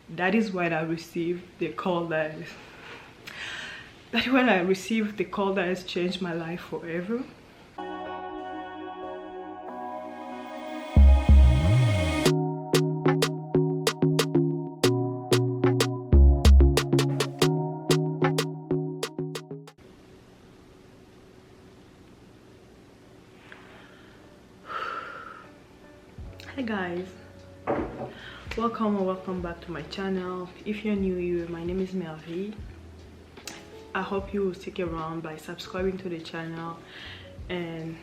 that is when I received the call that when I received the call that has changed my life forever. Hi guys, welcome or welcome back to my channel. If you're new here, my name is Mervy. I hope you will stick around by subscribing to the channel, and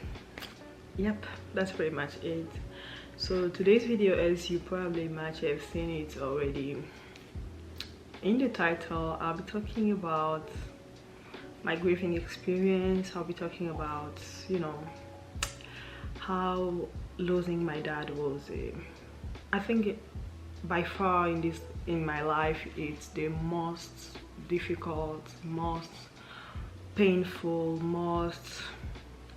yep, that's pretty much it. So today's video, as you probably might have seen it already in the title, I'll be talking about my grieving experience. I'll be talking about, you know, how losing my dad was I think by far in my life it's the most difficult, most painful, most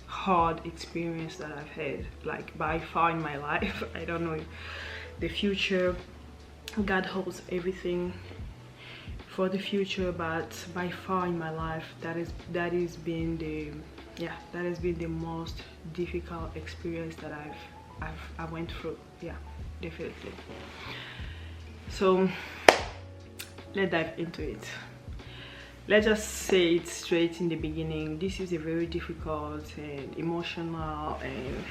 hard experience that I've had, like by far in my life. I don't know the future, God holds everything for the future, but by far in my life that has been the most difficult experience that I went through. Yeah, definitely. So let's dive into it. Let's just say it straight in the beginning. This is a very difficult and emotional and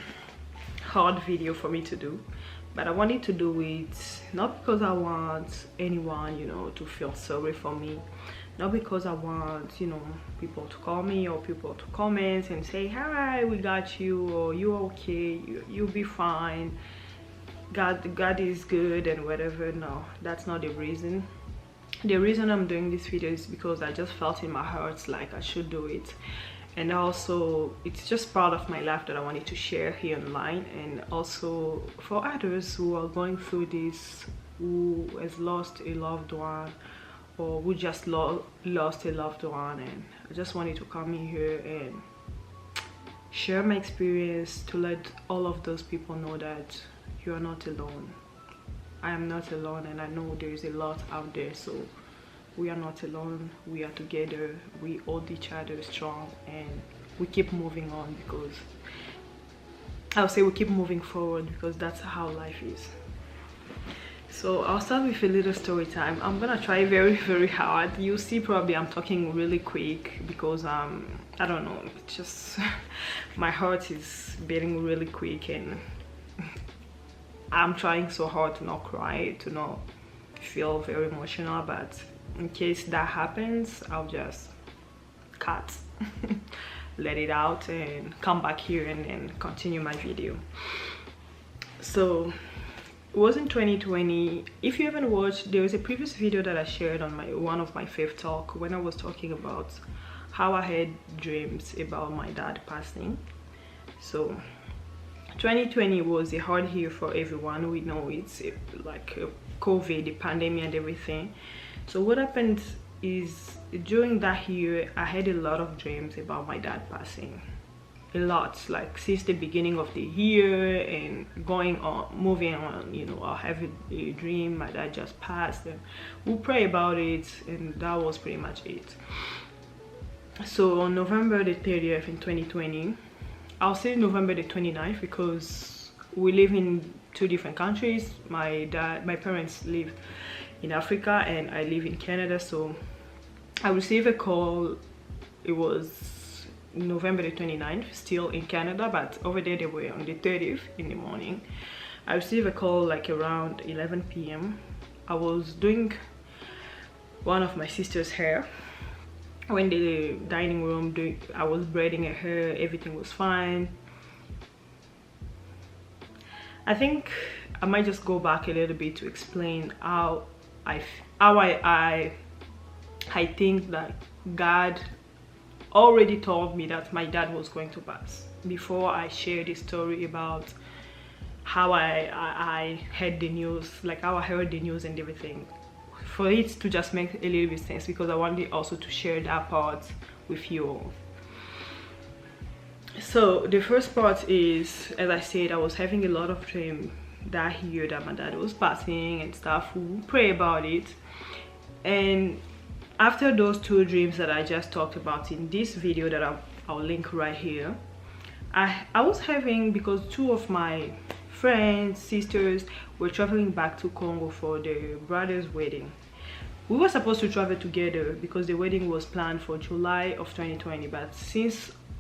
hard video for me to do, but I wanted to do it not because I want anyone, you know, to feel sorry for me, not because I want, you know, people to call me or people to comment and say, hi, we got you, or you're okay, you'll be fine, God is good and whatever. No, that's not the reason. The reason I'm doing this video is because I just felt in my heart like I should do it, and also it's just part of my life that I wanted to share here online, and also for others who are going through this, who has lost a loved one or who just lost a loved one. And I just wanted to come in here and share my experience to let all of those people know that you are not alone. I am not alone, and I know there's a lot out there, so we are not alone. We are together, we hold each other strong, and we keep moving on, because I'll say we keep moving forward, because that's how life is. So I'll start with a little story time. I'm gonna try very hard. You'll see probably I'm talking really quick because I don't know, it's just my heart is beating really quick, and I'm trying so hard to not cry, to not feel very emotional, but in case that happens, I'll just cut let it out and come back here and then continue my video. So it was in 2020. If you haven't watched, there was a previous video that I shared on one of my faith talk when I was talking about how I had dreams about my dad passing. So 2020 was a hard year for everyone. We know it's like COVID, the pandemic and everything. So what happened is, during that year I had a lot of dreams about my dad passing. A lot, like since the beginning of the year and going on, moving on, you know. I have a dream my dad just passed, and we'll pray about it, and that was pretty much it. So on November the 30th in 2020, I'll say November the 29th because we live in two different countries. My parents live in Africa and I live in Canada. So I received a call. It was November the 29th, still in Canada, but over there they were on the 30th in the morning. I received a call like around 11 p.m. I was doing one of my sister's hair. I went to the dining room, I was braiding her hair, everything was fine. I think I might just go back a little bit to explain how I think that God already told me that my dad was going to pass before I share this story about how I heard the news, like how I heard the news and everything, for it to just make a little bit sense, because I wanted also to share that part with you all. So the first part is, as I said, I was having a lot of dreams that year that my dad was passing and stuff, we would pray about it. And after those 2 dreams that I just talked about in this video that I'll link right here, I was having, because 2 of my friends, sisters, were traveling back to Congo for their brother's wedding. We were supposed to travel together because the wedding was planned for July of 2020, but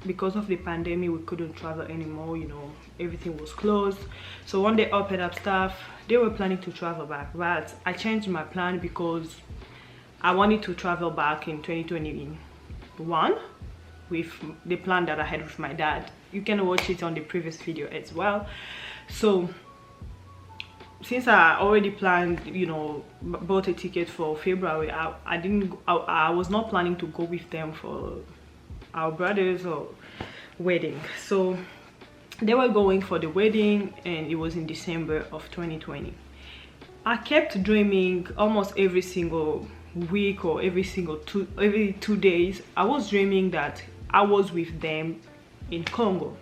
because of the pandemic we couldn't travel anymore, you know, everything was closed. So when they opened up stuff, they were planning to travel back, but I changed my plan because I wanted to travel back in 2021 with the plan that I had with my dad. You can watch it on the previous video as well. So since I already planned, you know, bought a ticket for February, I was not planning to go with them for our brother's wedding. So they were going for the wedding, and it was in December of 2020. I kept dreaming almost every single week, or every 2 days. I was dreaming that I was with them in Congo.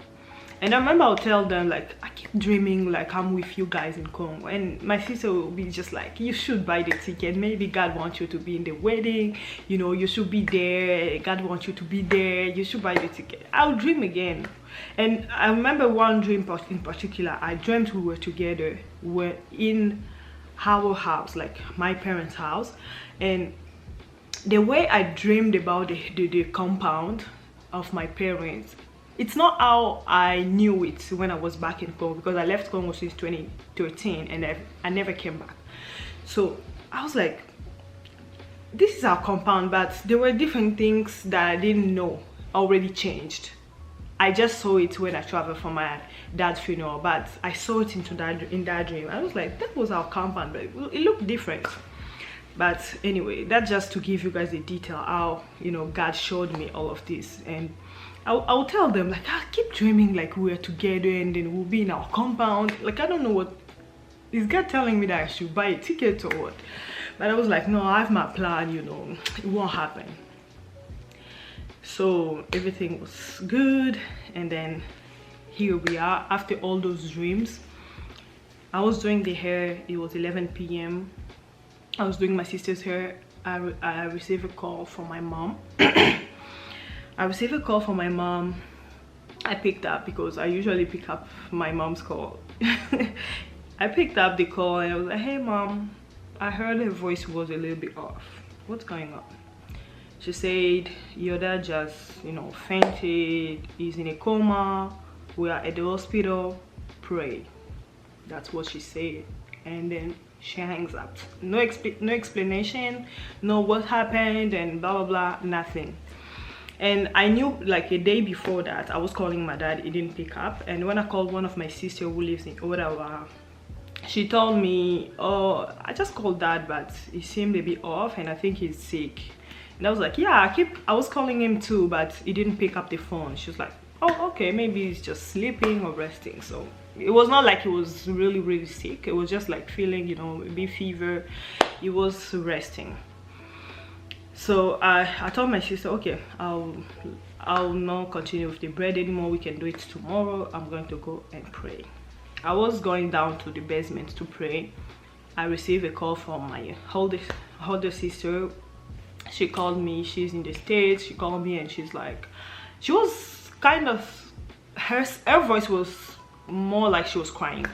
And I remember I'll tell them, like, I keep dreaming like I'm with you guys in Congo. And my sister will be just like, you should buy the ticket. Maybe God wants you to be in the wedding. You know, you should be there. God wants you to be there. You should buy the ticket. I'll dream again. And I remember one dream in particular. I dreamt we were together. We're in our house, like my parents' house. And the way I dreamed about the compound of my parents, it's not how I knew it when I was back in Congo, because I left Congo since 2013 and I never came back. So I was like, this is our compound, but there were different things that I didn't know already changed. I just saw it when I traveled for my dad's funeral, but I saw it in that dream. I was like, that was our compound, but it looked different. But anyway, that's just to give you guys the detail how, you know, God showed me all of this. And I'll tell them, like, I keep dreaming like we're together and then we'll be in our compound. Like, I don't know what is God telling me, that I should buy a ticket or what. But I was like, no, I have my plan, you know, it won't happen. So everything was good, and then here we are after all those dreams. I was doing the hair. It was 11 p.m. I was doing my sister's hair. I received a call from my mom. I received a call from my mom. I picked up because I usually pick up my mom's call. I picked up the call and I was like, hey mom, I heard her voice was a little bit off. What's going on? She said, your dad just, you know, fainted. He's in a coma. We are at the hospital. Pray. That's what she said. And then she hangs up. No explanation, no what happened and blah blah blah, nothing. And I knew, like, a day before that I was calling my dad, he didn't pick up. And when I called one of my sisters who lives in Ottawa, she told me, oh, I just called dad, but he seemed a bit off and I think he's sick. And I was like, yeah, I was calling him too, but he didn't pick up the phone. She was like, oh, okay, maybe he's just sleeping or resting. So it was not like he was really sick. It was just like feeling, you know, a bit fever. He was resting. So I told my sister, okay, I'll not continue with the bread anymore. We can do it tomorrow. I'm going to go and pray. I was going down to the basement to pray. I received a call from my older sister. She called me. She's in the States. She called me and she's like, she was kind of, her voice was more like she was crying.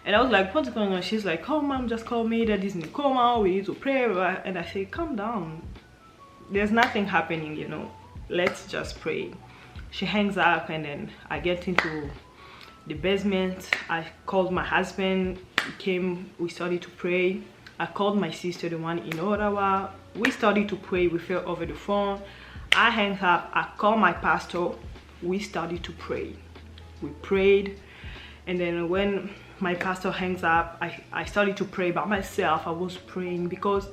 And I was like, what's going on? She's like, oh mom, just call me, daddy's in a coma, we need to pray. And I said, calm down, there's nothing happening, you know, let's just pray. She hangs up and then I get into the basement. I called my husband, he came, we started to pray. I called my sister, the one in Ottawa. We started to pray with her over the phone. I hang up, I called my pastor, we started to pray. We prayed, and then when my pastor hangs up, I started to pray by myself. I was praying because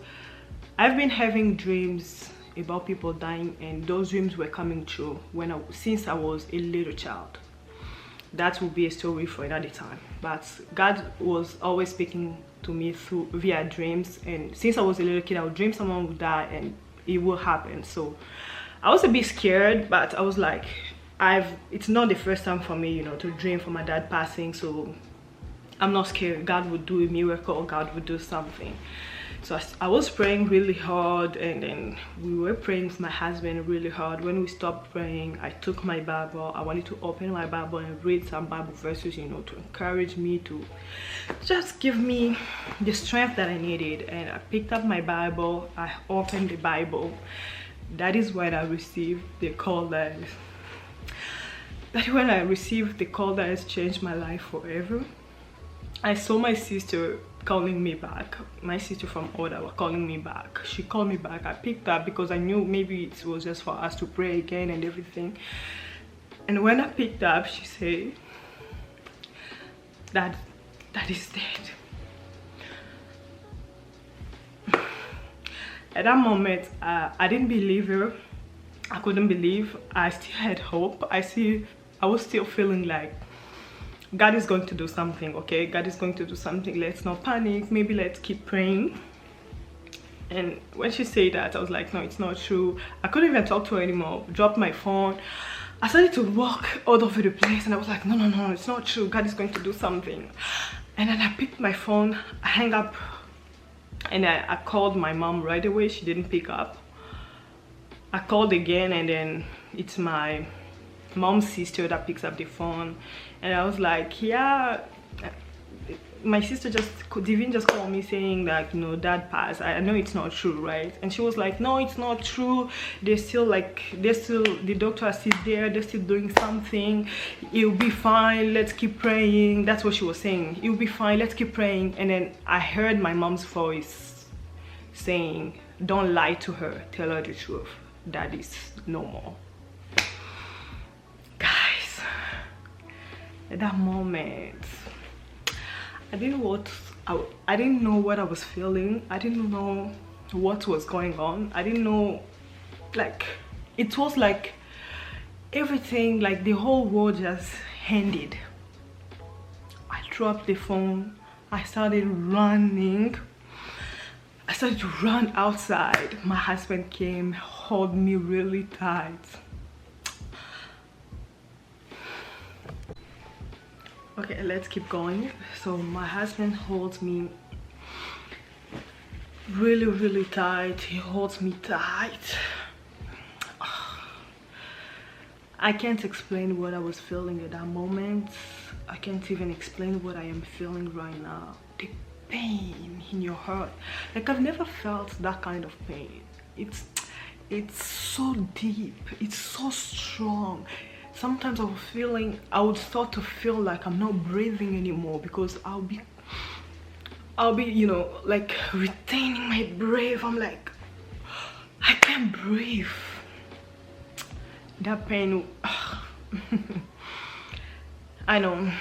I've been having dreams about people dying, and those dreams were coming true since I was a little child. That will be a story for another time, but God was always speaking to me via dreams. And since I was a little kid, I would dream someone would die and it will happen. So I was a bit scared, but I was like, it's not the first time for me, you know, to dream for my dad passing. So I'm not scared. God would do a miracle, God would do something. So I was praying really hard, and then we were praying with my husband really hard. When we stopped praying, I took my Bible. I wanted to open my Bible and read some Bible verses, you know, to encourage me, to just give me the strength that I needed. And I picked up my Bible, I opened the Bible. That is when I received the call that has changed my life forever. I saw my sister calling me back. My sister from Ottawa calling me back. She called me back. I picked up because I knew maybe it was just for us to pray again and everything. And when I picked up, she said, that is dead. At that moment, I didn't believe her. I couldn't believe. I still had hope. I was still feeling like God is going to do something, okay? God is going to do something. Let's not panic. Maybe let's keep praying. And when she said that, I was like, no, it's not true. I couldn't even talk to her anymore. Dropped my phone. I started to walk all over the place, and I was like, no, it's not true. God is going to do something. And then I picked my phone, I hung up, and I called my mom right away. She didn't pick up. I called again, and then it's my mom's sister that picks up the phone. And I was like, yeah, my sister Divine just called me saying that, you know, Dad passed. I know it's not true, right? And she was like, no, it's not true. The doctor is still there, they're still doing something. It'll be fine, let's keep praying. That's what she was saying. It'll be fine, let's keep praying. And then I heard my mom's voice saying, don't lie to her, tell her the truth. That is normal. Guys, at that moment, I didn't know what I was feeling. I didn't know what was going on. I didn't know, like, it was like everything, like the whole world just ended. I dropped the phone. I started running. I started to run outside. My husband came, held me really tight. Okay, let's keep going. So my husband holds me really tight. He holds me tight. I can't explain what I was feeling at that moment. I can't even explain what I am feeling right now. The pain in your heart, like I've never felt that kind of pain. It's so deep, it's so strong. Sometimes I would start to feel like I'm not breathing anymore, because I'll be, you know, like retaining my breath. I'm like, I can't breathe. That pain. I know.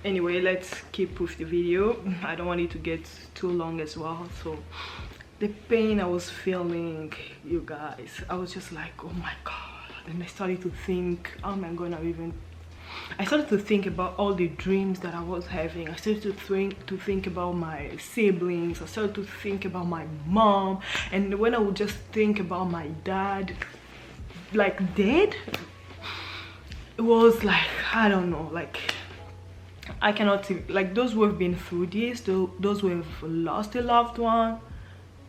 Anyway, let's keep with the video. I don't want it to get too long as well. So the pain I was feeling, you guys, I was just like, oh my god. And I started to think, how am I gonna I started to think about all the dreams that I was having. I started to think about my siblings. I started to think about my mom. And when I would just think about my dad, like dead, it was like, I don't know, like I cannot, like those who have been through this, those who have lost a loved one,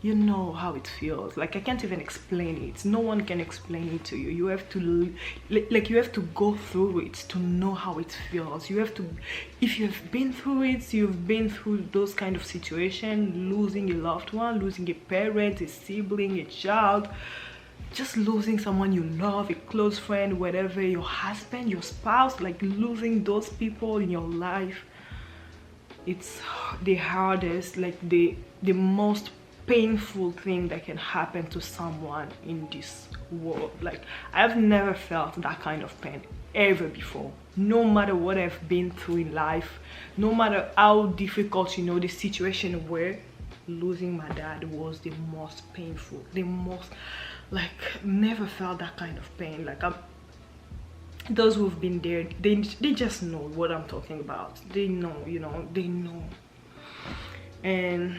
you know how it feels. Like I can't even explain it. No one can explain it to you. You have to, like, you have to go through it to know how it feels. You have to, if you have been through it, you've been through those kind of situations, losing a loved one, losing a parent, a sibling, a child, just losing someone you love, a close friend, whatever, your husband, your spouse, like losing those people in your life. It's the hardest, like the most painful thing that can happen to someone in this world. Like I've never felt that kind of pain ever before. No matter what I've been through in life, no matter how difficult, you know, the situation were, losing my dad was the most painful, the most, like, never felt that kind of pain. Like those who've been there, they just know what I'm talking about. They know, you know, they know. And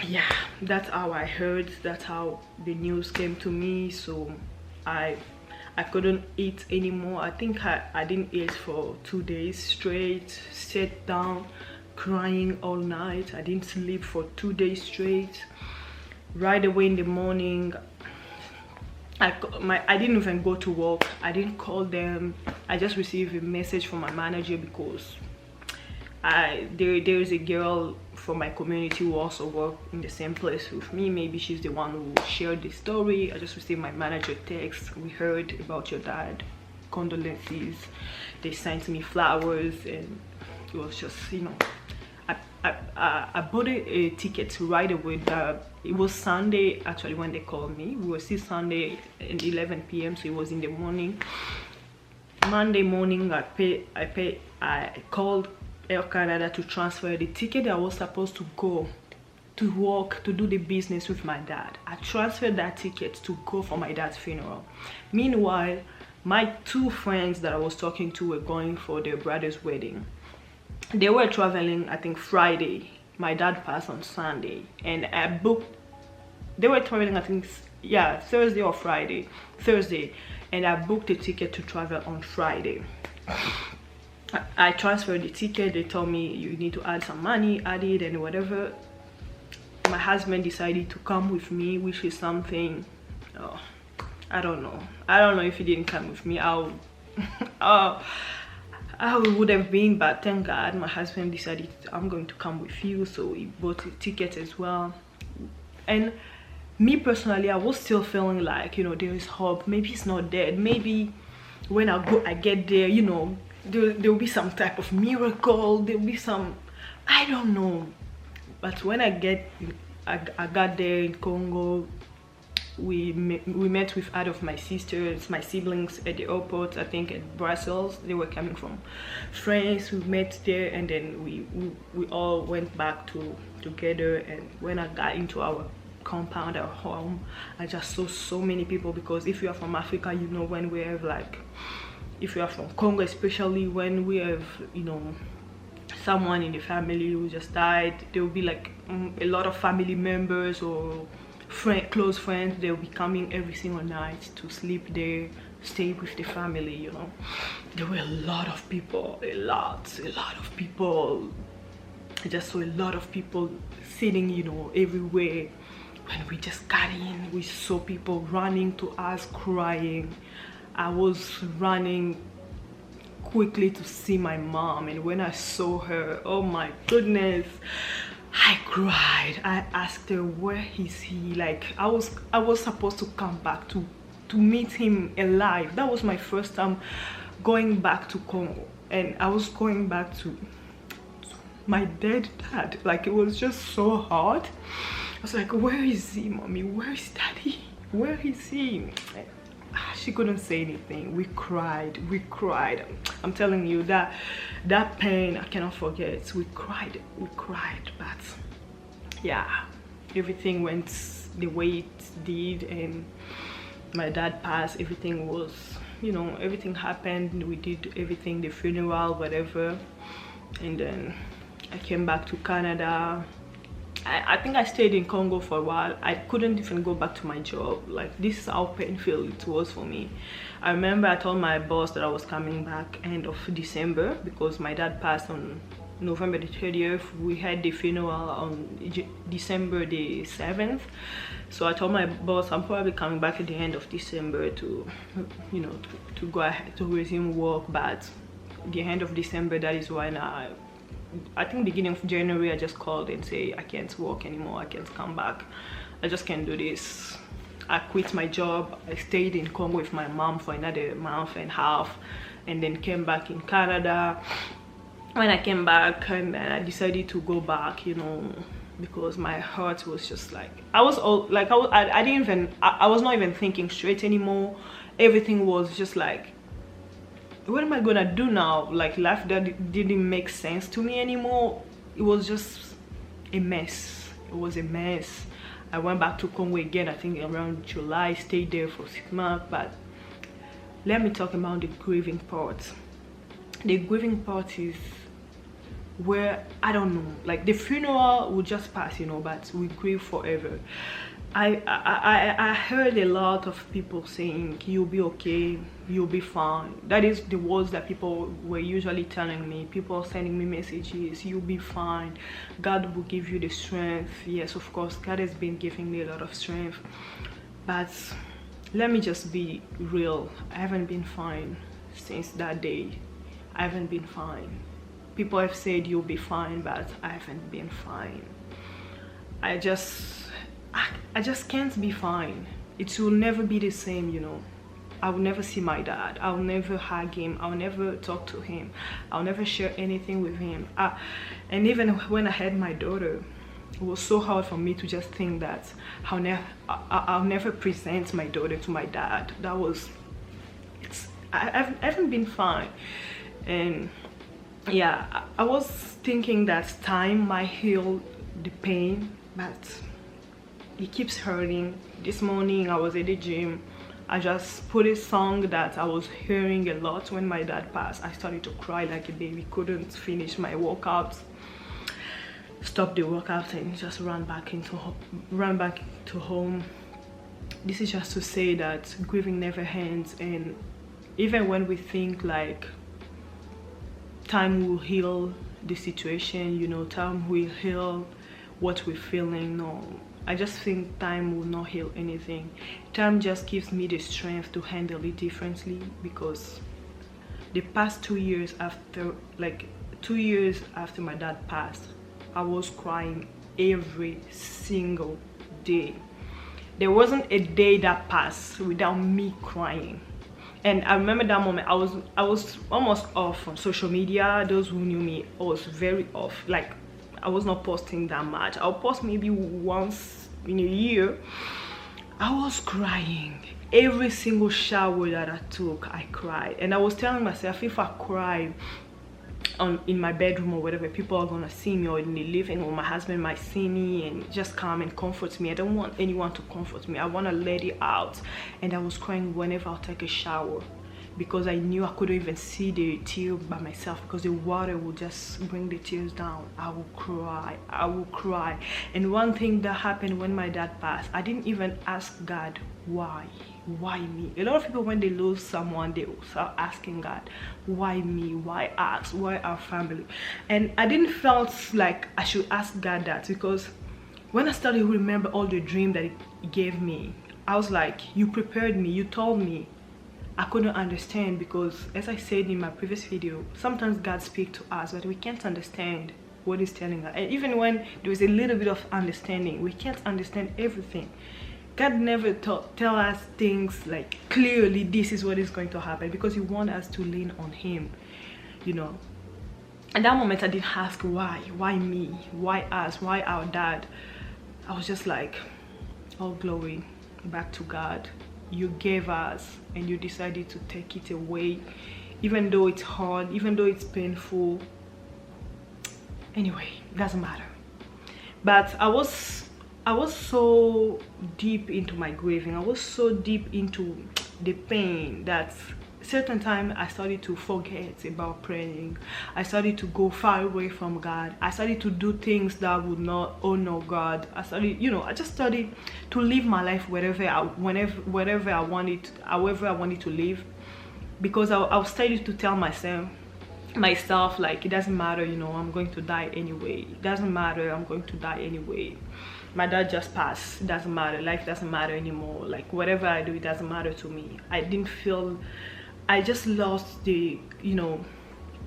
yeah, that's how I heard, that's how the news came to me. So I I couldn't eat anymore. I think I didn't eat for 2 days straight. Sat down crying all night. I didn't sleep for 2 days straight. Right away in the morning, I didn't even go to work. I didn't call them. I just received a message from my manager because there is a girl from my community who also worked in the same place with me. Maybe she's the one who shared the story. I just received my manager text. We heard about your dad, condolences. They sent me flowers, and it was just, you know, I bought a ticket right away. It was Sunday actually when they called me. We were still Sunday at 11 p.m. so it was in the morning. Monday morning I called Air Canada to transfer the ticket. I was supposed to go to work to do the business with my dad. I transferred that ticket to go for my dad's funeral. Meanwhile, my 2 friends that I was talking to were going for their brother's wedding. They were traveling, I think, Friday. My dad passed on Sunday, and I booked. They were traveling, I think, yeah, Thursday or Friday. Thursday, and I booked a ticket to travel on Friday. I transferred the ticket. They told me you need to add some money, add it, and whatever. My husband decided to come with me, which is something. Oh, I don't know. I don't know if he didn't come with me. I would have been, but thank God my husband decided I'm going to come with you, so he bought a ticket as well. And me personally, I was still feeling like, you know, there is hope. Maybe he's not dead. Maybe when I get there, you know, there will be some type of miracle. There will be some, I don't know. But when I got there in Congo, we met with other of my sisters, my siblings at the airport, I think at Brussels. They were coming from France. We met there, and then we all went back together. And when I got into our compound, our home, I just saw so many people, because if you are from Africa, you know, when we have, like, if you are from Congo especially, when we have, you know, someone in the family who just died, there will be like a lot of family members or close friends. They'll be coming every single night to sleep there, stay with the family, you know. There were a lot of people, a lot of people. I just saw a lot of people sitting, you know, everywhere. When we just got in, we saw people running to us, crying. I was running quickly to see my mom, and when I saw her, oh my goodness, I cried. I asked her, where is he? Like, I was supposed to come back to meet him alive. That was my first time going back to Congo, and I was going back to my dead dad. Like, it was just so hard. I was like, where is he, mommy? Where is daddy? Where is he? She couldn't say anything. We cried. I'm telling you, that pain I cannot forget. We cried, but yeah, everything went the way it did, and my dad passed. Everything was, you know, everything happened. We did everything, the funeral, whatever, and then I came back to Canada. I think I stayed in Congo for a while. I couldn't even go back to my job. Like, this is how painful it was for me. I remember I told my boss that I was coming back end of December, because my dad passed on November the 30th. We had the funeral on December the 7th. So I told my boss I'm probably coming back at the end of December to, you know, to go ahead to resume work. But the end of December, that is when I think beginning of January, I just called and say I can't work anymore. I can't come back. I just can't do this. I quit my job. I stayed in Congo with my mom for another month and a half, and then came back in Canada. When I came back, and I decided to go back, you know, because my heart was just like, I was not even thinking straight anymore. Everything was just like, what am I gonna do now? Like, life that didn't make sense to me anymore. It was just a mess. It was a mess. I went back to Congo again, I think around July. Stayed there for 6 months. But let me talk about the grieving part. The grieving part is where I don't know, like the funeral will just pass, you know, but we grieve forever. I heard a lot of people saying you'll be okay, you'll be fine. That is the words that people were usually telling me. People sending me messages, you'll be fine, God will give you the strength. Yes, of course, God has been giving me a lot of strength, but let me just be real. I haven't been fine since that day. I haven't been fine. People have said you'll be fine, but I haven't been fine. I just can't be fine. It will never be the same, you know. I will never see my dad. I'll never hug him. I'll never talk to him. I'll never share anything with him. And even when I had my daughter, it was so hard for me to just think that I'll never present my daughter to my dad. That was, I haven't been fine. And yeah, I was thinking that time might heal the pain, but it keeps hurting. This morning I was at the gym. I just put a song that I was hearing a lot when my dad passed. I started to cry like a baby. Couldn't finish my workout. Stopped the workout and just ran back to home. This is just to say that grieving never ends, and even when we think like time will heal the situation, you know, time will heal what we're feeling, no, I just think time will not heal anything. Time just gives me the strength to handle it differently, because the past 2 years after, like 2 years after my dad passed, I was crying every single day. There wasn't a day that passed without me crying. And I remember that moment, I was almost off on social media. Those who knew me, I was very off. Like, I was not posting that much. I'll post maybe once in a year. I was crying. Every single shower that I took, I cried. And I was telling myself, if I cry in my bedroom or whatever, people are gonna see me, or in the living room, my husband might see me and just come and comfort me. I don't want anyone to comfort me. I want to let it out. And I was crying whenever I'll take a shower, because I knew I couldn't even see the tear by myself, because the water would just bring the tears down. I will cry. And one thing that happened when my dad passed, I didn't even ask God why me. A lot of people, when they lose someone, they start asking God, why me, why us, why our family? And I didn't felt like I should ask God that, because when I started to remember all the dream that he gave me, I was like, you prepared me, you told me. I couldn't understand, because as I said in my previous video, sometimes God speaks to us, but we can't understand what he's telling us. And even when there is a little bit of understanding, we can't understand everything. God never tell us things like clearly this is what is going to happen, because he wants us to lean on him, you know. At that moment I didn't ask why me, why us, why our dad. I was just like, all glory back to God. You gave us and you decided to take it away, even though it's hard, even though it's painful. Anyway, it doesn't matter. But I was so deep into my grieving. I was so deep into the pain that certain time I started to forget about praying. I started to go far away from God. I started to do things that would not honor God. I started, you know, I just started to live my life wherever I wanted, however I wanted to live, because I started to tell myself like, it doesn't matter, you know, I'm going to die anyway. It doesn't matter, I'm going to die anyway. My dad just passed. It doesn't matter. Life doesn't matter anymore. Like, whatever I do, it doesn't matter to me. I just lost the, you know,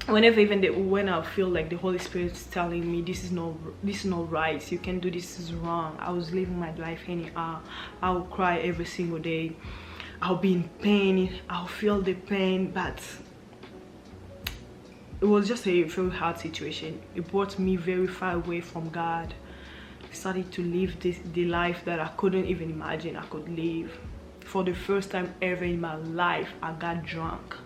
when I feel like the Holy Spirit is telling me this is not right, you can do this, is wrong. I was living my life anyhow. I will cry every single day. I'll be in pain. I'll feel the pain, but it was just a very hard situation. It brought me very far away from God. Started to live the life that I couldn't even imagine I could live. For the first time ever in my life, I got drunk.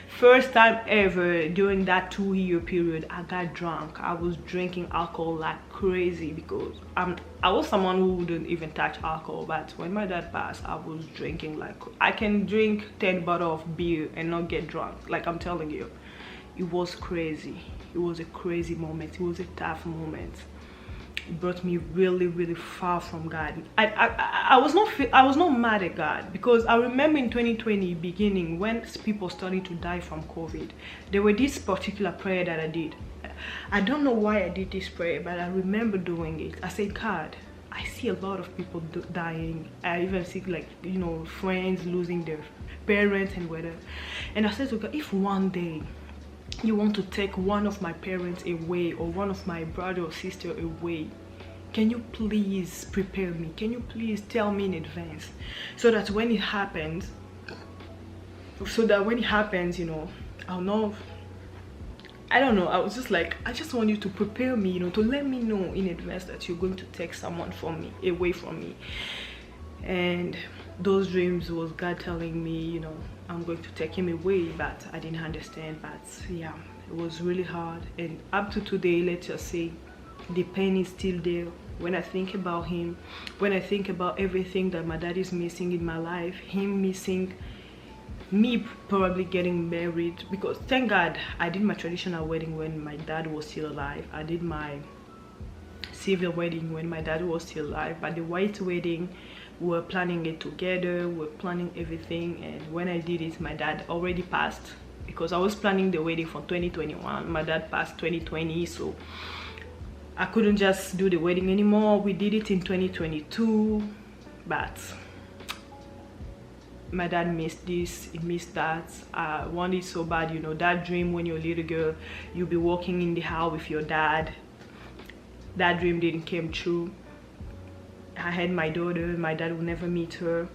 First time ever during that 2-year period, I got drunk. I was drinking alcohol like crazy, because I was someone who wouldn't even touch alcohol, but when my dad passed, I was drinking like, I can drink 10 bottles of beer and not get drunk. Like, I'm telling you, it was crazy. It was a crazy moment. It was a tough moment. It brought me really, really far from God. I was not mad at God, because I remember in 2020 beginning, when people started to die from COVID, there were this particular prayer that I did. I don't know why I did this prayer, but I remember doing it. I said, God, I see a lot of people dying. I even see, like, you know, friends losing their parents and whatever. And I said to God, if one day you want to take one of my parents away, or one of my brother or sister away, can you please prepare me? Can you please tell me in advance, so that when it happens, you know, I'll know. I don't know, I was just like, I just want you to prepare me, you know, to let me know in advance that you're going to take someone from me, away from me. And those dreams was God telling me, you know, I'm going to take him away, but I didn't understand. But yeah, it was really hard. And up to today, let's just say, the pain is still there. When I think about him, when I think about everything that my dad is missing in my life, him missing me, probably getting married, because thank God I did my traditional wedding when my dad was still alive. I did my civil wedding when my dad was still alive, but the white wedding, we were planning it together, we were planning everything. And when I did it, my dad already passed, because I was planning the wedding for 2021. My dad passed 2020, so I couldn't just do the wedding anymore. We did it in 2022, but my dad missed this, he missed that. I wanted so bad, you know, that dream when you're a little girl, you'll be walking in the house with your dad. That dream didn't come true. I had my daughter, my dad would never meet her,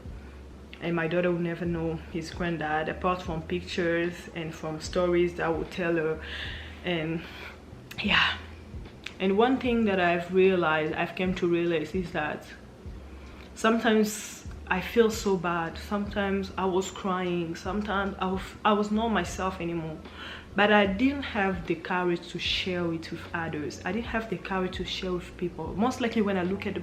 and my daughter would never know his granddad, apart from pictures and from stories that I would tell her. And yeah, and one thing that I've come to realize is that sometimes I feel so bad. Sometimes I was crying. Sometimes I was not myself anymore. But I didn't have the courage to share it with others. I didn't have the courage to share with people. Most likely when I look at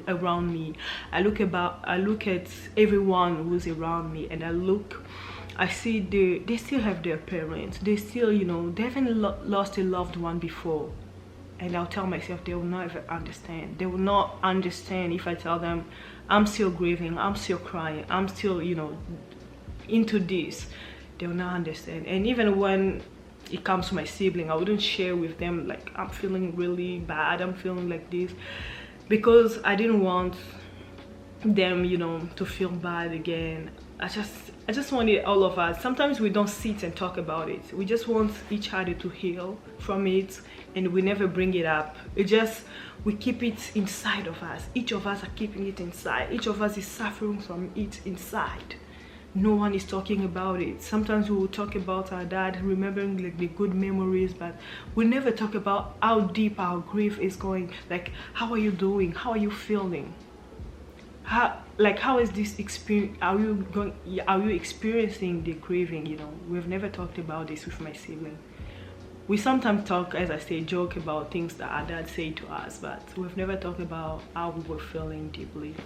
around me, I look at everyone who's around me, and I see they still have their parents. They still, you know, they haven't lost a loved one before. And I'll tell myself they will never understand. They will not understand if I tell them I'm still grieving, I'm still crying, I'm still, you know, into this. They will not understand. And even when it comes to my sibling, I wouldn't share with them, like, I'm feeling really bad, I'm feeling like this, because I didn't want them, you know, to feel bad again. I just wanted all of us. Sometimes we don't sit and talk about it. We just want each other to heal from it, and we never bring it up. We keep it inside of us. Each of us are keeping it inside. Each of us is suffering from it inside. No one is talking about it. Sometimes we will talk about our dad, remembering, like, the good memories, but we never talk about how deep our grief is going. Like, how are you doing? How are you feeling? How is this experience? Are you experiencing the grieving? You know, we've never talked about this with my sibling. We sometimes talk, as I say, joke about things that our dad say to us, but we've never talked about how we were feeling deeply.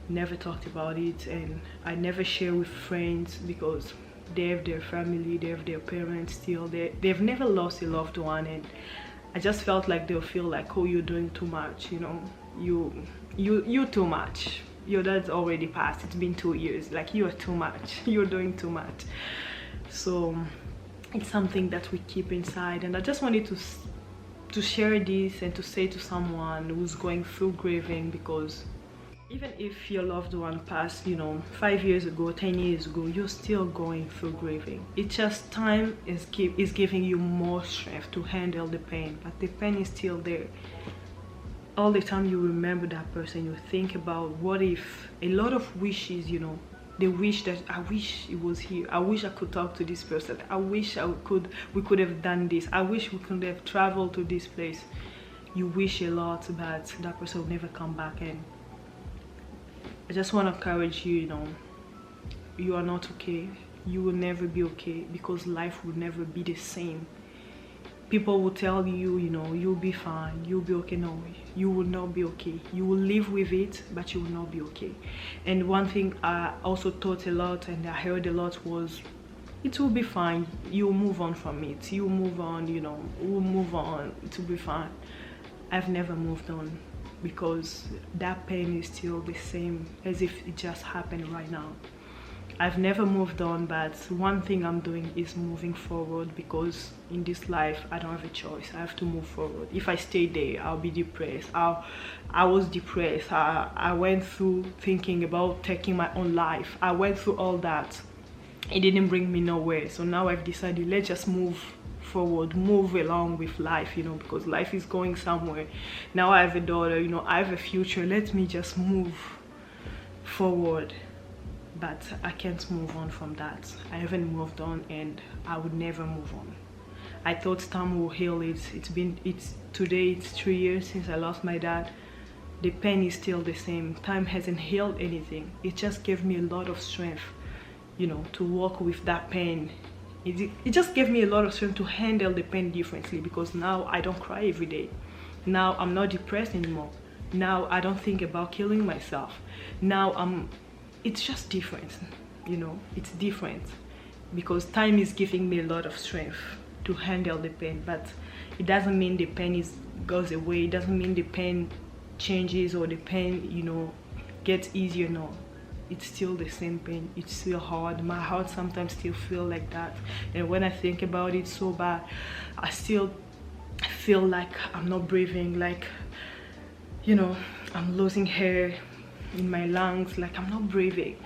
Never talked about it. And I never share with friends, because they have their family, they have their parents still. They've never lost a loved one, and I just felt like they'll feel like, oh, you're doing too much, you know, you too much. Your dad's already passed, it's been 2 years, like, you are too much, you're doing too much. So it's something that we keep inside, and I just wanted to share this and to say to someone who's going through grieving, because even if your loved one passed, you know, 5 years ago, 10 years ago, you're still going through grieving. It's just time is giving you more strength to handle the pain, but the pain is still there. All the time you remember that person, you think about, what if, a lot of wishes, you know, they wish that, I wish it was here, I wish I could talk to this person, I wish we could have done this, I wish we could have traveled to this place. You wish a lot, but that person will never come back. And I just want to encourage you, you know, you are not okay. You will never be okay, because life will never be the same. People will tell you, you know, you'll be fine, you'll be okay. No, you will not be okay. You will live with it, but you will not be okay. And one thing I also taught a lot and I heard a lot was, it will be fine. You'll move on from it. You move on, you know, we'll move on. It will be fine. I've never moved on because that pain is still the same as if it just happened right now. I've never moved on, but one thing I'm doing is moving forward, because in this life I don't have a choice. I have to move forward. If I stay there, I'll be depressed. I was depressed. I went through thinking about taking my own life. I went through all that. It didn't bring me nowhere. So now I've decided, let's just move forward, move along with life, you know, because life is going somewhere. Now I have a daughter, you know, I have a future. Let me just move forward. But I can't move on from that. I haven't moved on, and I would never move on. I thought time will heal it. Today it's 3 years since I lost my dad. The pain is still the same. Time hasn't healed anything. It just gave me a lot of strength, you know, to walk with that pain. It just gave me a lot of strength to handle the pain differently, because now I don't cry every day. Now I'm not depressed anymore. Now I don't think about killing myself. Now it's just different, you know. It's different because time is giving me a lot of strength to handle the pain. But it doesn't mean the pain goes away. It doesn't mean the pain changes or the pain, you know, gets easier. No, it's still the same pain. It's still hard. My heart sometimes still feel like that, and when I think about it so bad, I still feel like I'm not breathing, like, you know, I'm losing air in my lungs, like I'm not breathing.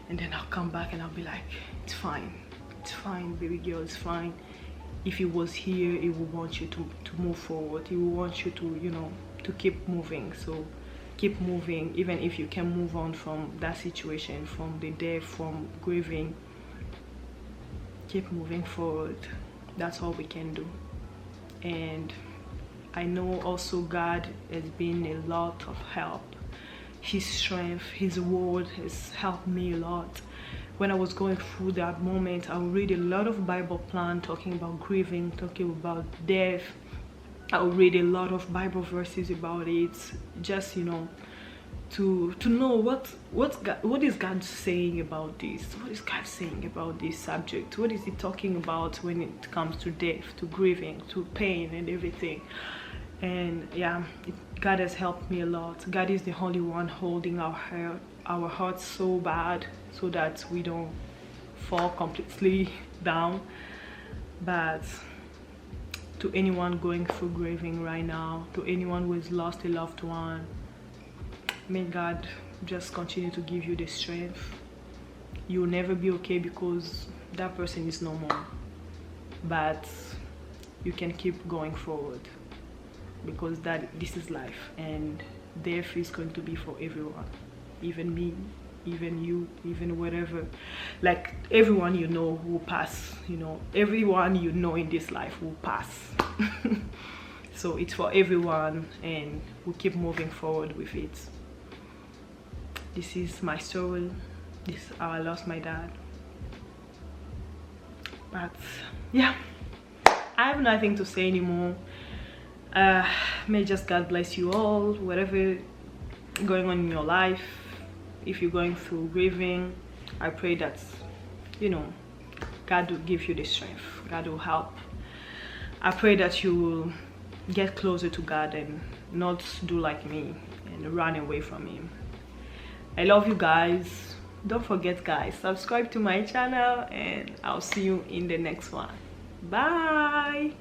And then I'll come back and I'll be like, it's fine, baby girl, it's fine. If he was here, he would want you to move forward. He would want you to, you know, to keep moving. So keep moving, even if you can move on from that situation, from the death, from grieving. Keep moving forward. That's all we can do. And I know also God has been a lot of help. His strength, his word has helped me a lot. When I was going through that moment, I would read a lot of Bible plan talking about grieving, talking about death. I would read a lot of Bible verses about it, just, you know, to know what is God saying about this. What is God saying about this subject? What is he talking about when it comes to death, to grieving, to pain and everything? And yeah, God has helped me a lot. God is the only one holding our hearts so bad, so that we don't fall completely down. But to anyone going through grieving right now, to anyone who has lost a loved one, may God just continue to give you the strength. You'll never be okay because that person is no more, but you can keep going forward, because this is life, and death is going to be for everyone, even me, even you, even whatever. Like, everyone you know will pass, you know. Everyone you know in this life will pass. So it's for everyone, and we keep moving forward with it. This is my story. This is how I lost my dad. But yeah, I have nothing to say anymore. May just God bless you all, whatever going on in your life. If you're going through grieving, I pray that, you know, God will give you the strength. God will help. I pray that you will get closer to God and not do like me and run away from him. I love you guys. Don't forget, guys, subscribe to my channel, and I'll see you in the next one. Bye.